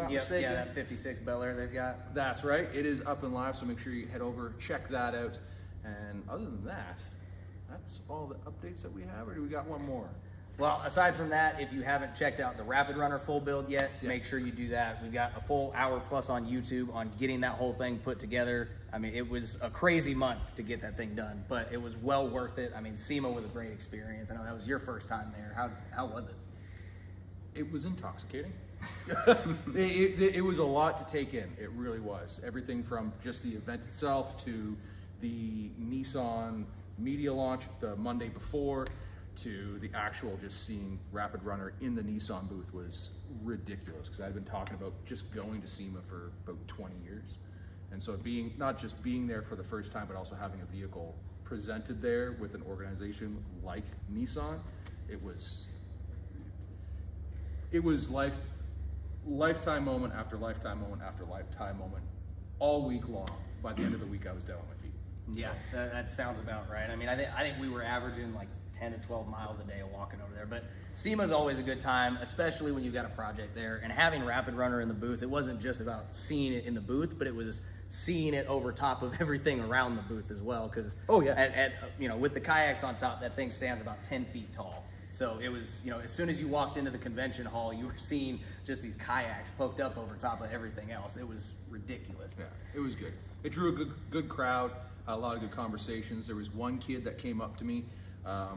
not Yep, mistaken. yeah, that 56 Bel Air they've got. That's right. It is up and live, so make sure you head over, check that out. And other than that, that's all the updates that we have, or do we got one more? Well, aside from that, if you haven't checked out the Rapid Runner full build yet, make sure you do that. We've got a full hour plus on YouTube on getting that whole thing put together. I mean, it was a crazy month to get that thing done, but it was well worth it. I mean, SEMA was a great experience. I know that was your first time there. How was it? It was intoxicating. it was a lot to take in. It really was. Everything from just the event itself to the Nissan media launch the Monday before, to the actual just seeing Rapid Runner in the Nissan booth was ridiculous, because I'd been talking about just going to SEMA for about 20 years. And so not just being there for the first time, but also having a vehicle presented there with an organization like Nissan, it was lifetime moment after lifetime moment after lifetime moment all week long. By the end of the week, I was down on my feet. Yeah, that sounds about right. I mean, I think we were averaging like 10 to 12 miles a day of walking over there. But SEMA's always a good time, especially when you've got a project there. And having Rapid Runner in the booth, it wasn't just about seeing it in the booth, but it was seeing it over top of everything around the booth as well. Because with the kayaks on top, that thing stands about 10 feet tall. So it was, as soon as you walked into the convention hall, you were seeing just these kayaks poked up over top of everything else. It was ridiculous. Yeah, it was good. It drew a good crowd, a lot of good conversations. There was one kid that came up to me. I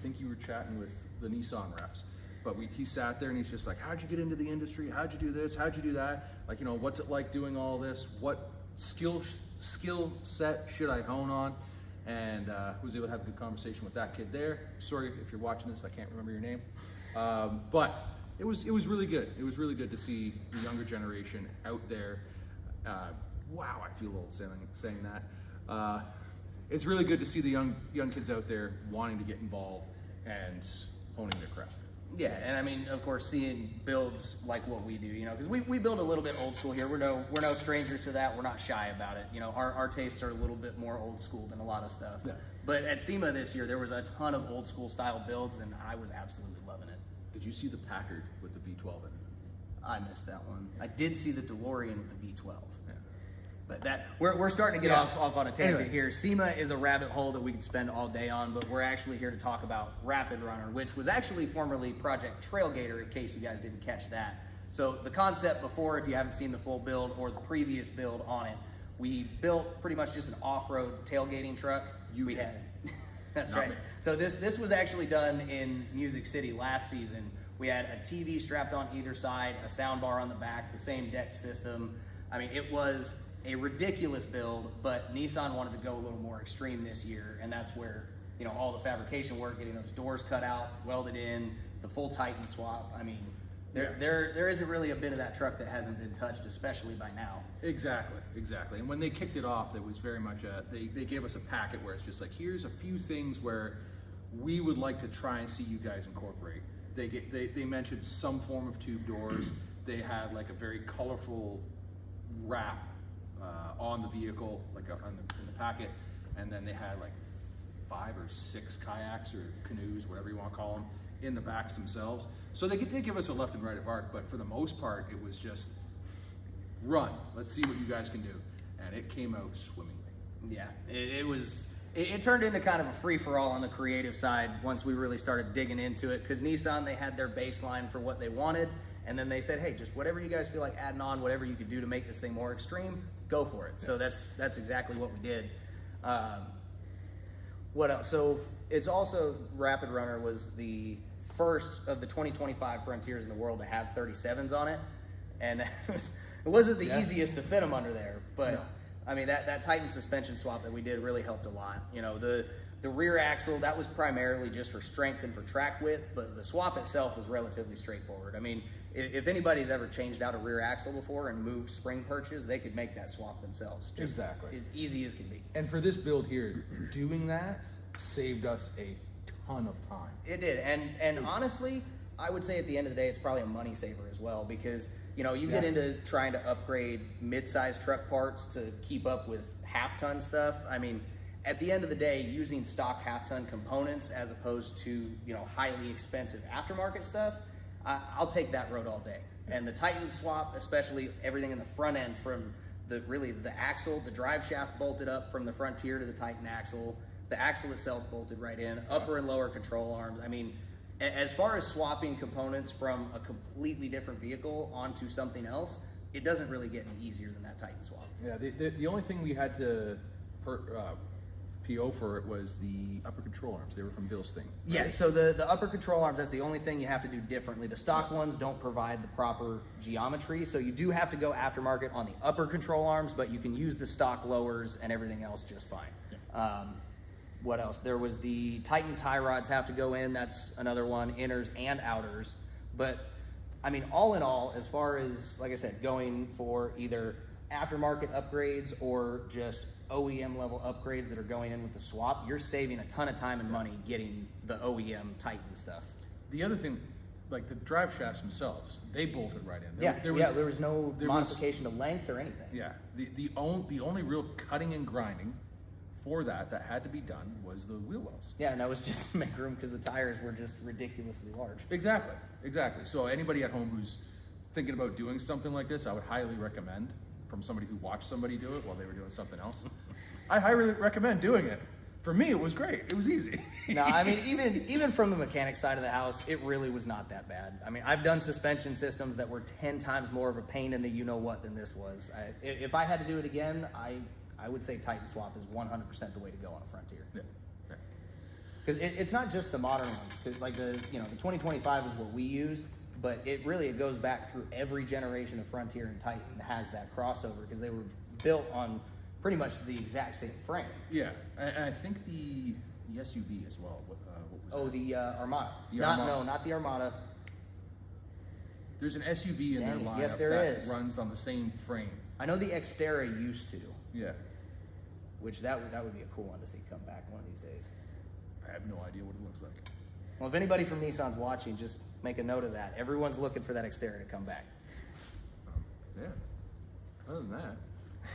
think you were chatting with the Nissan reps, but he sat there and he's just like, how'd you get into the industry? How'd you do this? How'd you do that? Like, what's it like doing all this? What skill set should I hone on? And was able to have a good conversation with that kid there. Sorry if you're watching this, I can't remember your name. But it was really good. It was really good to see the younger generation out there. Wow, I feel old saying that. It's really good to see the young kids out there wanting to get involved and honing their craft. Yeah, and I mean, of course, seeing builds like what we do, because we build a little bit old school here. We're no strangers to that. We're not shy about it. Our tastes are a little bit more old school than a lot of stuff. Yeah. But at SEMA this year, there was a ton of old school style builds, and I was absolutely loving it. Did you see the Packard with the V12 in it? I missed that one. I did see the DeLorean with the V12. Yeah. But we're starting to get off on a tangent here. SEMA is a rabbit hole that we could spend all day on, but we're actually here to talk about Rapid Runner, which was actually formerly Project Trailgater, in case you guys didn't catch that. So the concept before, if you haven't seen the full build or the previous build on it, we built pretty much just an off-road tailgating truck. That's right. Me. So this was actually done in Music City last season. We had a TV strapped on either side, a sound bar on the back, the same deck system. I mean, it was a ridiculous build, but Nissan wanted to go a little more extreme this year, and that's where all the fabrication work, getting those doors cut out, welded in, the full Titan swap. I mean, there isn't really a bit of that truck that hasn't been touched, especially by now. Exactly. And when they kicked it off, it was very much they gave us a packet where it's just like, here's a few things where we would like to try and see you guys incorporate. They mentioned some form of tube doors. They had like a very colorful wrap on the vehicle, like in the packet, and then they had like 5 or 6 kayaks or canoes, whatever you want to call them, in the backs themselves. So they did give us a left and right of arc, but for the most part, it was just run. Let's see what you guys can do, and it came out swimmingly. Yeah, it turned into kind of a free-for-all on the creative side once we really started digging into it, because Nissan, they had their baseline for what they wanted, and then they said, hey, just whatever you guys feel like adding on, whatever you could do to make this thing more extreme, go for it. Yeah. So that's exactly what we did. What else? So it's also, Rapid Runner was the first of the 2025 Frontiers in the world to have 37s on it, and it wasn't the easiest to fit them under there, but no. I mean, that Titan suspension swap that we did really helped a lot. The rear axle, that was primarily just for strength and for track width, but the swap itself was relatively straightforward. I mean, if anybody's ever changed out a rear axle before and moved spring perches, they could make that swap themselves. Just exactly. Easy as can be. And for this build here, doing that saved us a ton of time. It did. And honestly, I would say at the end of the day, it's probably a money saver as well, because, you get into trying to upgrade mid-size truck parts to keep up with half-ton stuff. I mean, at the end of the day, using stock half-ton components as opposed to, highly expensive aftermarket stuff, I'll take that road all day. And the Titan swap, especially everything in the front end from the axle, the drive shaft bolted up from the Frontier to the Titan axle, the axle itself bolted right in, upper and lower control arms. I mean, as far as swapping components from a completely different vehicle onto something else, it doesn't really get any easier than that Titan swap. Yeah, the only thing we had to PO for it was the upper control arms. They were from Bilstein. Right? Yeah, so the upper control arms, that's the only thing you have to do differently. The stock ones don't provide the proper geometry, so you do have to go aftermarket on the upper control arms, but you can use the stock lowers and everything else just fine. Yeah. What else? There was the Titan tie rods have to go in. That's another one, inners and outers. But, I mean, all in all, as far as, like I said, going for either aftermarket upgrades or just OEM level upgrades that are going in with the swap, you're saving a ton of time and money getting the OEM Titan stuff. The other thing, like the drive shafts themselves, they bolted right in. There was no modification to length or anything. Yeah, the only real cutting and grinding for that had to be done was the wheel wells. Yeah, and that was just to make room because the tires were just ridiculously large. Exactly. So anybody at home who's thinking about doing something like this, I would highly recommend, from somebody who watched somebody do it while they were doing something else, I highly recommend doing it. For me, it was great. It was easy. No, I mean, even from the mechanic side of the house, it really was not that bad. I mean, I've done suspension systems that were 10 times more of a pain in the you-know-what than this was. If I had to do it again, I would say Titan swap is 100% the way to go on a Frontier. Yeah. Because it's not just the modern ones. Because like the 2025 is what we used, but it goes back through every generation of Frontier and Titan has that crossover because they were built on pretty much the exact same frame. Yeah, and I think the SUV as well. What was that? The Armada. Armada. No, not the Armada. There's an SUV in their lineup yes, there that is. runs on the same frame. I know the Xterra used to. Yeah. Which that would be a cool one to see come back one of these days. I have no idea what it looks like. Well, if anybody from Nissan's watching, just make a note of that. Everyone's looking for that Xterra to come back. Yeah. Other than that,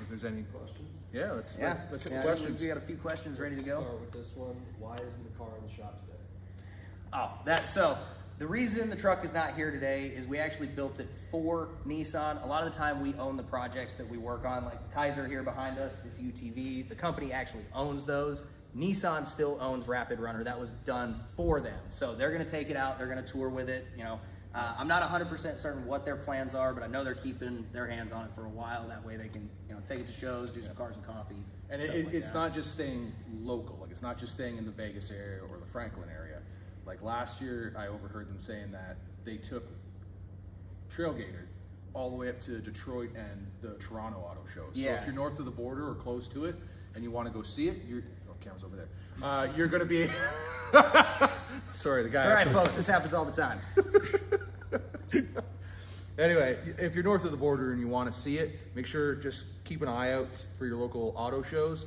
if there's any questions? Yeah, let's hit the questions. We got a few questions ready to go. Start with this one. Why isn't the car in the shop today? So the reason the truck is not here today is we actually built it for Nissan. A lot of the time we own the projects that we work on, like the Kaiser here behind us, this UTV. The company actually owns those. Nissan still owns Rapid Runner. That was done for them. So they're going to take it out. They're going to tour with it. I'm not 100% certain what their plans are, but I know they're keeping their hands on it for a while. That way they can, take it to shows, do some cars and coffee. And it's not just staying local. Like, it's not just staying in the Vegas area or the Franklin area. Like last year, I overheard them saying that they took Trailgater all the way up to Detroit and the Toronto auto shows. So if you're north of the border or close to it and you want to go see it, camera's over there. You're going to be... Sorry, the guy... It's all right, folks. This happens all the time. Anyway, if you're north of the border and you want to see it, make sure just keep an eye out for your local auto shows.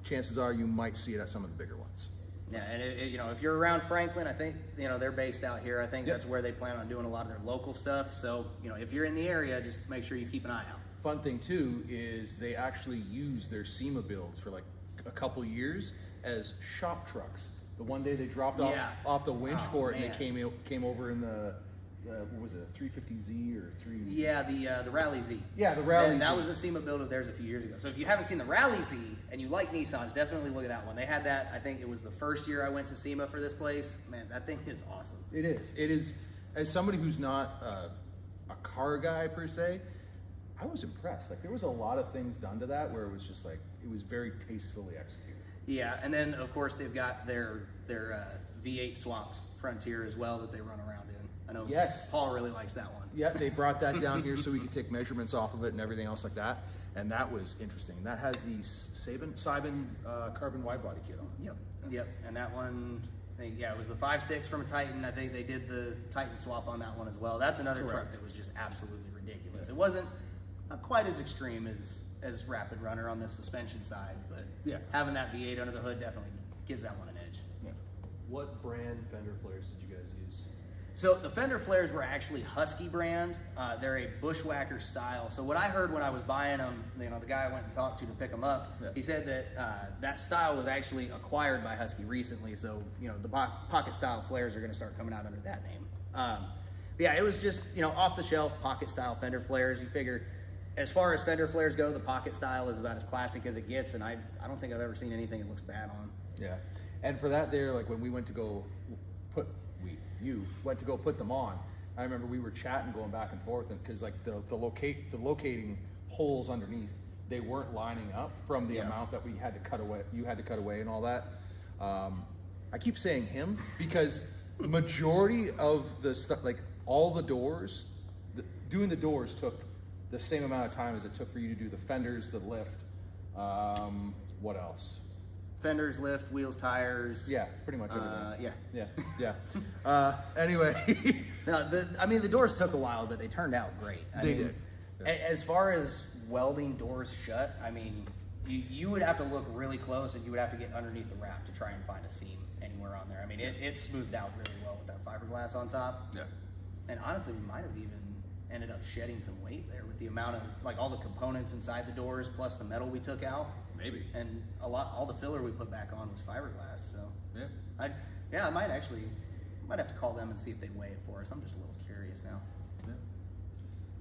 Chances are you might see it at some of the bigger ones. Yeah, and if you're around Franklin, I think they're based out here. I think that's where they plan on doing a lot of their local stuff. So if you're in the area, just make sure you keep an eye out. Fun thing too is they actually use their SEMA builds for like a couple years as shop trucks. The one day they dropped off the winch for it, and they came over in the what was it, a 350Z or 3? Yeah, the Rally Z. Yeah, the Rally Z. That was a SEMA build of theirs a few years ago. So if you haven't seen the Rally Z and you like Nissans, definitely look at that one. They had that, I think it was the first year I went to SEMA for this place. Man, that thing is awesome. It is. It is. As somebody who's not a car guy per se, I was impressed. Like, there was a lot of things done to that where it was just like, it was very tastefully executed. Yeah, and then of course they've got their V8 swapped Frontier as well that they run around in. I know Paul really likes that one. Yeah, they brought that down here so we could take measurements off of it and everything else like that. And that was interesting. That has the Sybin carbon wide body kit on it. Yep. And that one, it was the 5.6 from a Titan. I think they did the Titan swap on that one as well. That's another truck that was just absolutely ridiculous. It wasn't quite as extreme as Rapid Runner on the suspension side, but having that V8 under the hood definitely gives that one an edge. Yeah. What brand fender flares did you guys use? So the fender flares were actually Husky brand. They're a bushwhacker style. So what I heard when I was buying them, the guy I went and talked to pick them up, he said that that style was actually acquired by Husky recently. So the pocket style flares are going to start coming out under that name. Yeah, it was just, you know, off the shelf pocket style fender flares. You figure, as far as fender flares go, the pocket style is about as classic as it gets, and I don't think I've ever seen anything it looks bad on. Yeah, and for that there, like when we went to go you went to go put them on, I remember we were chatting, going back and forth, and because like the locating holes underneath, they weren't lining up from the amount that we had to cut away. You had to cut away and all that. I keep saying him because majority of the stuff, like all the doors, doing the doors took the same amount of time as it took for you to do the fenders, the lift. What else? Fenders, lift, wheels, tires. Yeah, pretty much everything. Yeah. Anyway. No, the doors took a while, but they turned out great. They did. Yeah. As far as welding doors shut, I mean, you would have to look really close, and you would have to get underneath the wrap to try and find a seam anywhere on there. I mean, it smoothed out really well with that fiberglass on top. Yeah. And honestly, we might have even ended up shedding some weight there with the amount of, like, all the components inside the doors plus the metal we took out. Maybe. And all the filler we put back on was fiberglass. So yeah, I might have to call them and see if they'd weigh it for us. I'm just a little curious now. Yeah.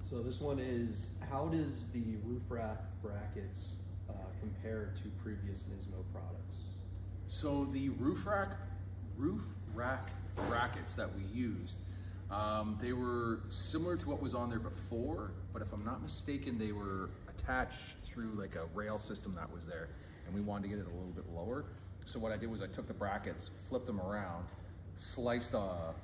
So this one is, how does the roof rack brackets compare to previous Nismo products? So the roof rack brackets that we used, they were similar to what was on there before, but if I'm not mistaken, they were attached through like a rail system that was there, and we wanted to get it a little bit lower. So what I did was I took the brackets, flipped them around, sliced a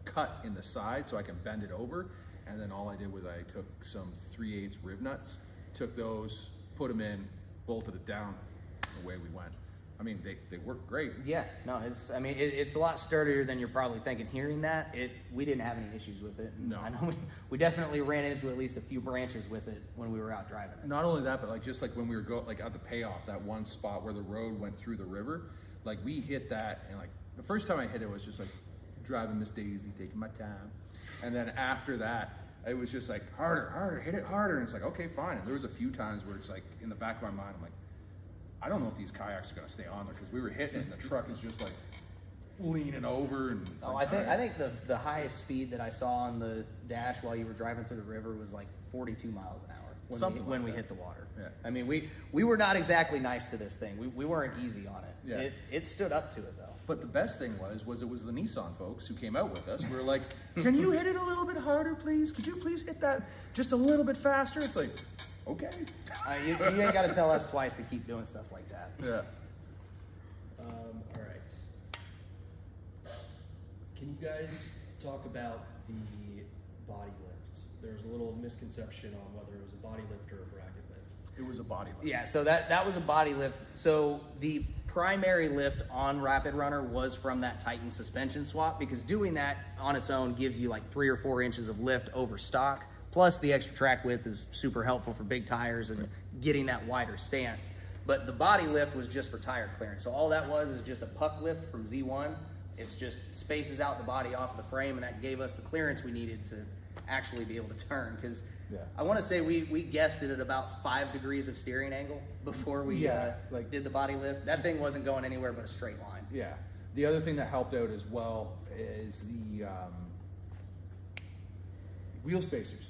cut in the side so I can bend it over, and then all I did was I took some 3/8 rib nuts, took those, put them in, bolted it down, and away we went. I mean, they work great. Yeah, no, it's a lot sturdier than you're probably thinking. Hearing that, we didn't have any issues with it. No. I know we definitely ran into at least a few branches with it when we were out driving it. Not only that, but like just like when we were like at the payoff, that one spot where the road went through the river, like we hit that, and like the first time I hit it was just like driving Miss Daisy, taking my time, and then after that, it was just like harder, hit it harder, and it's like okay, fine. And there was a few times where it's like in the back of my mind, I'm like, I don't know if these kayaks are gonna stay on there because we were hitting it and the truck is just like leaning over and. I think the highest speed that I saw on the dash while you were driving through the river was like 42 miles an hour when we hit the water. Yeah. I mean, we were not exactly nice to this thing. We weren't easy on it. Yeah. It stood up to it though. But the best thing was it was the Nissan folks who came out with us. We were like, can you hit it a little bit harder, please? Could you please hit that just a little bit faster? It's like, okay. You ain't got to tell us twice to keep doing stuff like that. Yeah. All right. Can you guys talk about the body lift? There's a little misconception on whether it was a body lift or a bracket lift. It was a body lift. Yeah, so that was a body lift. So the primary lift on Rapid Runner was from that Titan suspension swap, because doing that on its own gives you like 3 or 4 inches of lift over stock. Plus the extra track width is super helpful for big tires and getting that wider stance. But the body lift was just for tire clearance. So all that was is just a puck lift from Z1. It's just spaces out the body off of the frame, and that gave us the clearance we needed to actually be able to turn. Because I want to say we guessed it at about 5 degrees of steering angle before we did the body lift. That thing wasn't going anywhere but a straight line. Yeah. The other thing that helped out as well is the wheel spacers.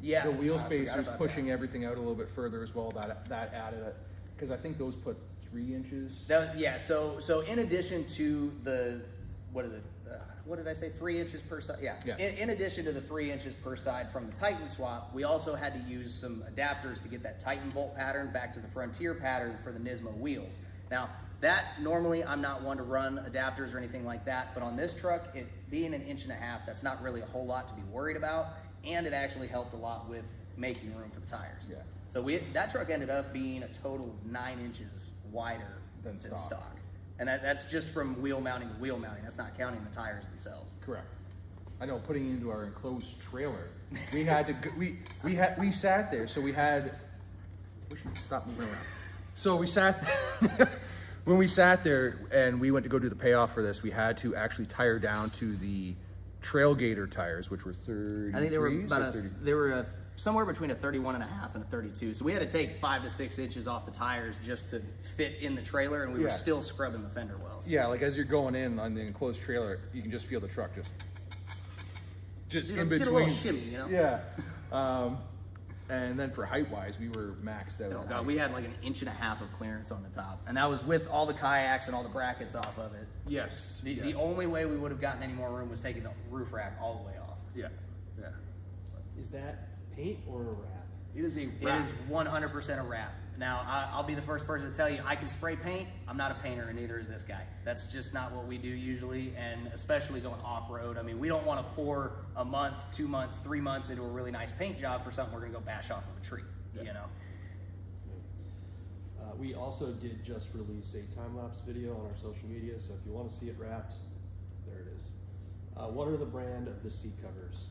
Yeah, the wheel spacers pushing everything out a little bit further as well. That added it, because I think those put 3 inches. So in addition to the what did I say? 3 inches per side. Yeah. In addition to the 3 inches per side from the Titan swap, we also had to use some adapters to get that Titan bolt pattern back to the Frontier pattern for the Nismo wheels. Now that normally I'm not one to run adapters or anything like that, but on this truck, it being 1.5 inches, that's not really a whole lot to be worried about. And it actually helped a lot with making room for the tires. Yeah. So that truck ended up being a total of 9 inches wider than stock. And that's just from wheel mounting to wheel mounting. That's not counting the tires themselves. Correct. I know, putting it into our enclosed trailer, we had to we sat there, so we had. We should stop moving around. So we sat when we sat there and we went to go do the payoff for this. We had to actually tire down to the Trailgater tires, which were 30. I think they were somewhere between a 31.5 and a 32. So we had to take 5 to 6 inches off the tires just to fit in the trailer, and we were still scrubbing the fender wells. Yeah, like as you're going in on the enclosed trailer, you can just feel the truck just. just Did in a between. little shimmy, you know? Yeah. And then for height-wise, we were maxed out. Oh on God, height. we had like an 1.5 inches of clearance on the top, and that was with all the kayaks and all the brackets off of it. Yes. The only way we would have gotten any more room was taking the roof rack all the way off. Yeah. Yeah. Is that paint or a wrap? It is a It wrap. is 100% a wrap. Now, I'll be the first person to tell you, I can spray paint. I'm not a painter, and neither is this guy. That's just not what we do usually, and especially going off-road. I mean, we don't want to pour a month, 2 months, 3 months into a really nice paint job for something we're going to go bash off of a tree, you know? We also did just release a time-lapse video on our social media, so if you want to see it wrapped, there it is. What are the brand of the seat covers?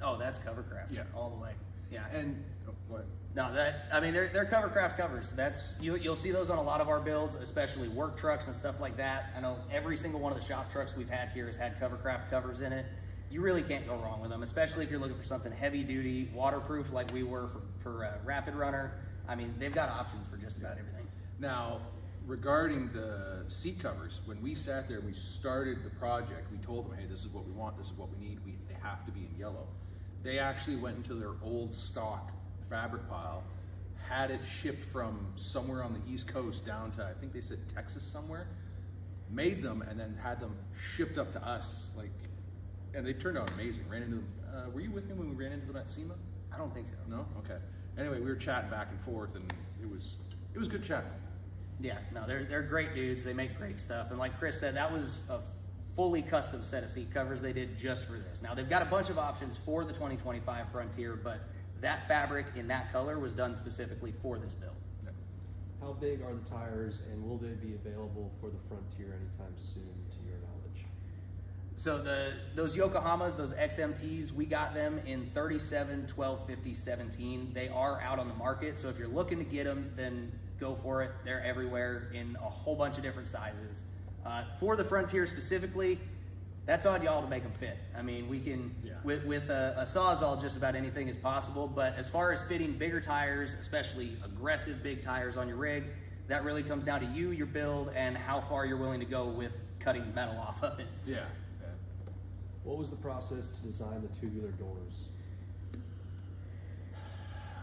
Oh, that's Covercraft. Yeah. All the way. Yeah. And what? No, they're Covercraft covers. That's you'll see those on a lot of our builds, especially work trucks and stuff like that. I know every single one of the shop trucks we've had here has had Covercraft covers in it. You really can't go wrong with them, especially if you're looking for something heavy duty, waterproof like we were for Rapid Runner. I mean, they've got options for just about everything. Now, regarding the seat covers, when we sat there and we started the project, we told them, hey, this is what we want, this is what we need, they have to be in yellow. They actually went into their old stock fabric pile, had it shipped from somewhere on the East Coast down to, I think they said Texas somewhere, made them, and then had them shipped up to us, and they turned out amazing. Ran into them. Were you with me when we ran into them at SEMA? I don't think so. No? Okay. Anyway, we were chatting back and forth, and it was good chatting. Yeah, no, they're great dudes. They make great stuff, and like Chris said, that was a fully custom set of seat covers they did just for this. Now they've got a bunch of options for the 2025 Frontier, but that fabric in that color was done specifically for this build. Yeah. How big are the tires, and will they be available for the Frontier anytime soon, to your knowledge? So those Yokohamas, those XMTs, we got them in 37, 12, 50, 17. They are out on the market, so if you're looking to get them, then go for it. They're everywhere in a whole bunch of different sizes. For the Frontier specifically, that's on y'all to make them fit. I mean, we can, with a Sawzall, just about anything is possible, but as far as fitting bigger tires, especially aggressive big tires on your rig, that really comes down to you, your build, and how far you're willing to go with cutting metal off of it. Yeah. What was the process to design the tubular doors?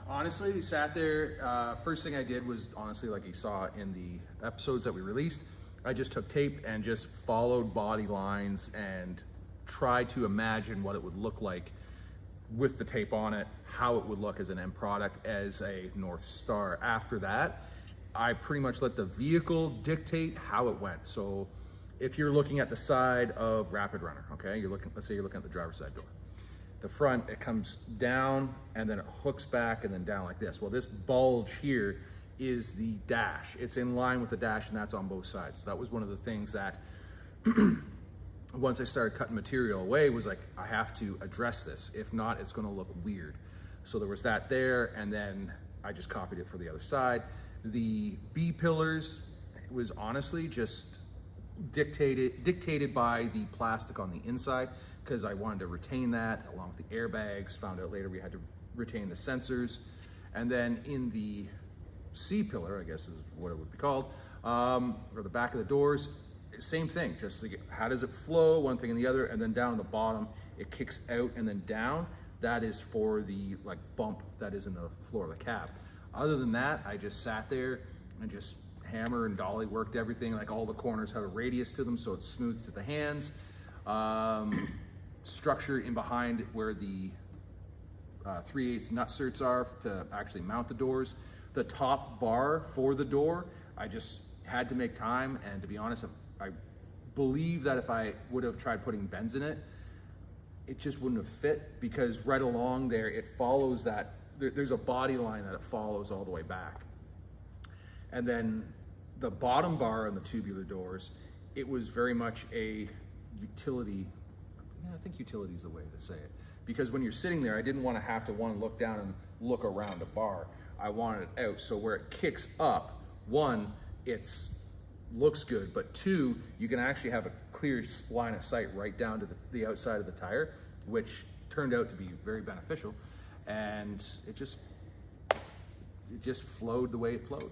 Honestly, we sat there. First thing I did was, honestly, like you saw in the episodes that we released, I just took tape and just followed body lines and tried to imagine what it would look like with the tape on it, how it would look as an end product, as a North Star. After that, I pretty much let the vehicle dictate how it went. So if you're looking at the side of Rapid Runner, okay, let's say you're looking at the driver's side door. The front, it comes down and then it hooks back and then down like this. Well, this bulge here is the dash. It's in line with the dash, and that's on both sides. So that was one of the things that once I started cutting material away was like, I have to address this. If not, it's gonna look weird. So there was that there, and then I just copied it for the other side. The B pillars was honestly just dictated by the plastic on the inside, because I wanted to retain that along with the airbags. Found out later we had to retain the sensors. And then in the C pillar, I guess is what it would be called, or the back of the doors, same thing, just like how does it flow, one thing and the other, and then down at the bottom, it kicks out and then down. That is for the bump that is in the floor of the cab. Other than that, I just sat there and just hammer and dolly worked everything. Like all the corners have a radius to them, so it's smooth to the hands. Structure in behind where the 3/8 nut certs are to actually mount the doors. The top bar for the door, I just had to make time, and to be honest, I believe that if I would have tried putting bends in it, it just wouldn't have fit, because right along there, it follows that, there's a body line that it follows all the way back. And then the bottom bar on the tubular doors, it was very much a utility, I think utility is the way to say it. Because when you're sitting there, I didn't want to have to look down and look around a bar. I wanted it out, so where it kicks up, one, looks good, but two, you can actually have a clear line of sight right down to the outside of the tire, which turned out to be very beneficial, and it just flowed the way it flowed.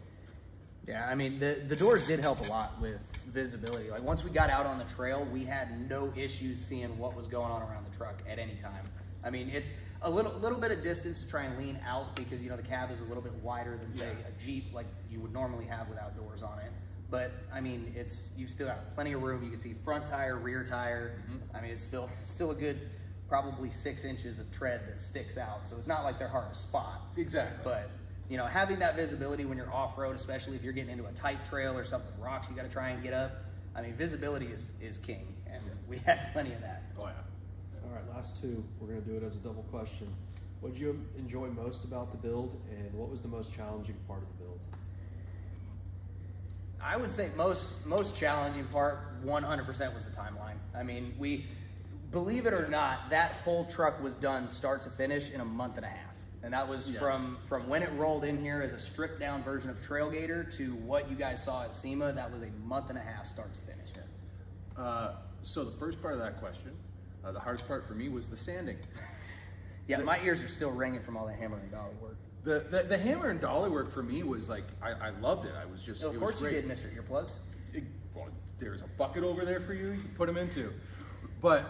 Yeah, I mean, the doors did help a lot with visibility. Like, once we got out on the trail, we had no issues seeing what was going on around the truck at any time. I mean, it's a little bit of distance to try and lean out because, you know, the cab is a little bit wider than, say, a Jeep like you would normally have without doors on it. But, I mean, you still got plenty of room. You can see front tire, rear tire. I mean, it's still a good probably 6 inches of tread that sticks out. So it's not like they're hard to spot. Exactly. But, you know, having that visibility when you're off-road, especially if you're getting into a tight trail or something with rocks you got to try and get up, I mean, visibility is king, and we had plenty of that. Oh, yeah. All right, last two. We're going to do it as a double question. What did you enjoy most about the build, and what was the most challenging part of the build? I would say most challenging part, 100% was the timeline. I mean, believe it or not, that whole truck was done start to finish in a month and a half. And that was from when it rolled in here as a stripped down version of Trailgater to what you guys saw at SEMA. That was a month and a half start to finish. So the first part of that question, the hardest part for me was the sanding. Yeah, my ears are still ringing from all the hammer and dolly work. The hammer and dolly work for me was like, I loved it. I was just, So of course you did, Mr. Earplugs. Well, there's a bucket over there for you. You can put them into. But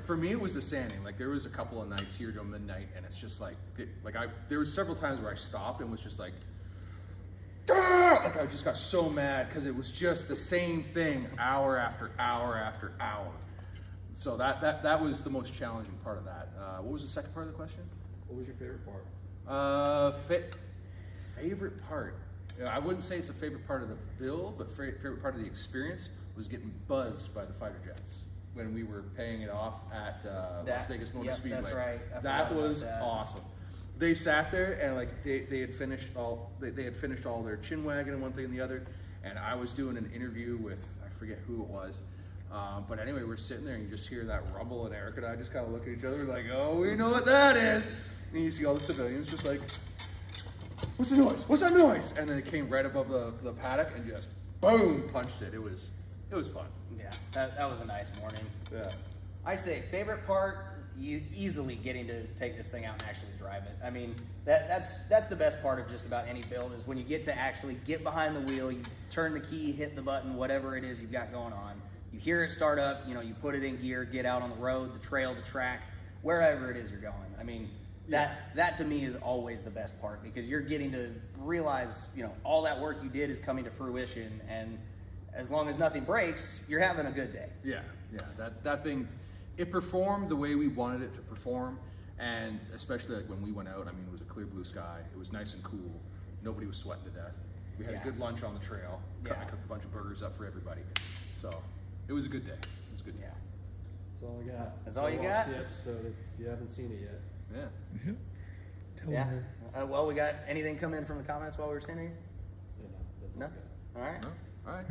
for me, it was the sanding. Like, there was a couple of nights here till midnight, and it's just like there was several times where I stopped and was just like I just got so mad because it was just the same thing hour after hour after hour. So that was the most challenging part of that. What was the second part of the question? What was your favorite part? Favorite part. I wouldn't say it's a favorite part of the build, but favorite part of the experience was getting buzzed by the fighter jets when we were paying it off at Las Vegas Motor Speedway. That's right. That was awesome. They sat there and like they had finished all their chin wagging and one thing and the other, and I was doing an interview with, I forget who it was. But anyway, we're sitting there and you just hear that rumble, and Eric and I just kind of look at each other like, oh, we know what that is. And you see all the civilians just like, what's the noise? What's that noise? And then it came right above the paddock and just boom, punched it. It was fun. Yeah, that was a nice morning. Yeah. I say favorite part, easily getting to take this thing out and actually drive it. I mean, that's the best part of just about any build is when you get to actually get behind the wheel, you turn the key, hit the button, whatever it is you've got going on. You hear it start up, you know, you put it in gear, get out on the road, the trail, the track, wherever it is you're going. I mean, that to me is always the best part because you're getting to realize, you know, all that work you did is coming to fruition, and as long as nothing breaks, you're having a good day. Yeah. That thing, it performed the way we wanted it to perform, and especially like when we went out, I mean, it was a clear blue sky. It was nice and cool. Nobody was sweating to death. We had a good lunch on the trail. I cooked a bunch of burgers up for everybody. So it was a good day. It was a good day. Yeah. That's all I got. That's all you Watch got? the episode if you haven't seen it yet. Yeah. Yeah. Well, we got anything come in from the comments while we were standing here? Yeah, no, that's all I got. All right. All right.